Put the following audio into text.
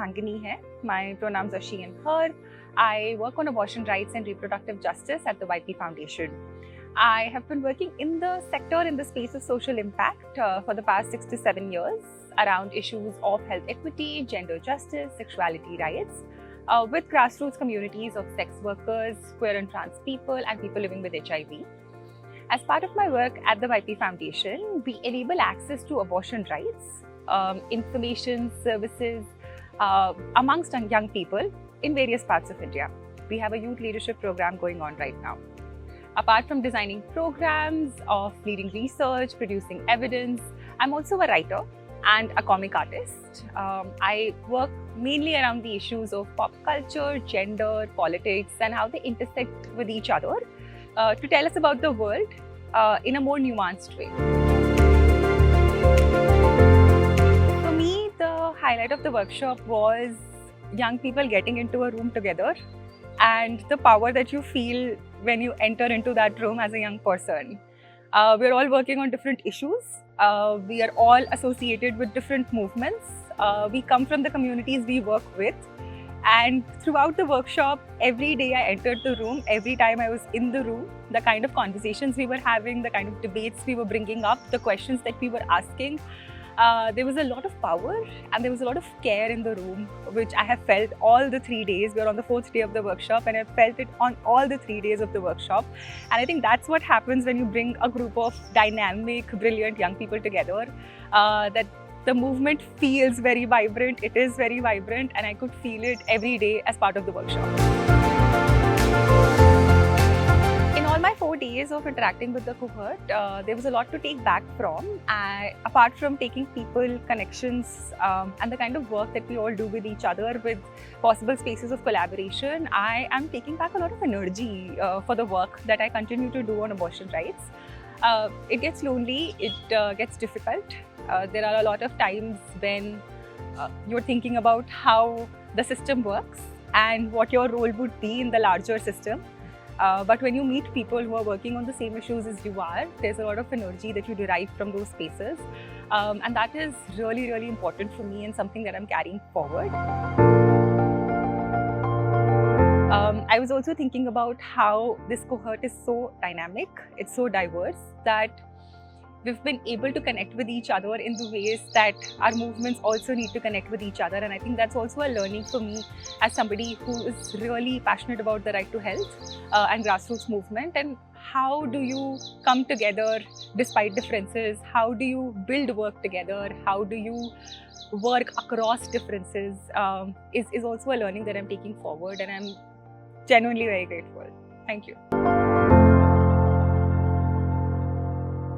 Sangini hai. My pronouns are she and her. I work on abortion rights and reproductive justice at the YP Foundation. I have been working in the sector in the space of social impact for the past 6 to 7 years around issues of health equity, gender justice, sexuality rights, with grassroots communities of sex workers, queer and trans people, and people living with HIV. As part of my work at the YP Foundation, we enable access to abortion rights, information, services amongst young people in various parts of India. We have a youth leadership program going on right now. Apart from designing programs, of leading research, producing evidence, I'm also a writer and a comic artist. I work mainly around the issues of pop culture, gender, politics, and how they intersect with each other to tell us about the world in a more nuanced way. For me, the highlight of the workshop was young people getting into a room together and the power that you feel when you enter into that room as a young person. We're all working on different issues. We are all associated with different movements. We come from the communities we work with. And throughout the workshop, every day I entered the room, every time I was in the room, the kind of conversations we were having, the kind of debates we were bringing up, the questions that we were asking, there was a lot of power and there was a lot of care in the room, which I have felt all the 3 days. We're on the 4th day of the workshop and I felt it on all the 3 days of the workshop. And I think that's what happens when you bring a group of dynamic, brilliant young people together, that the movement feels very vibrant, it is very vibrant, and I could feel it every day as part of the workshop. In all my 4 days of interacting with the cohort, there was a lot to take back from. Apart from taking people, connections, and the kind of work that we all do with each other with possible spaces of collaboration, I am taking back a lot of energy for the work that I continue to do on abortion rights. It gets lonely, it gets difficult. There are a lot of times when you're thinking about how the system works and what your role would be in the larger system. But when you meet people who are working on the same issues as you are, there's a lot of energy that you derive from those spaces. And that is really, really important for me and something that I'm carrying forward. I was also thinking about how this cohort is so dynamic, it's so diverse, that we've been able to connect with each other in the ways that our movements also need to connect with each other. And I think that's also a learning for me as somebody who is really passionate about the right to health and grassroots movement. And how do you come together despite differences? How do you build work together? How do you work across differences? Is also a learning that I'm taking forward, and I'm genuinely very grateful. Thank you.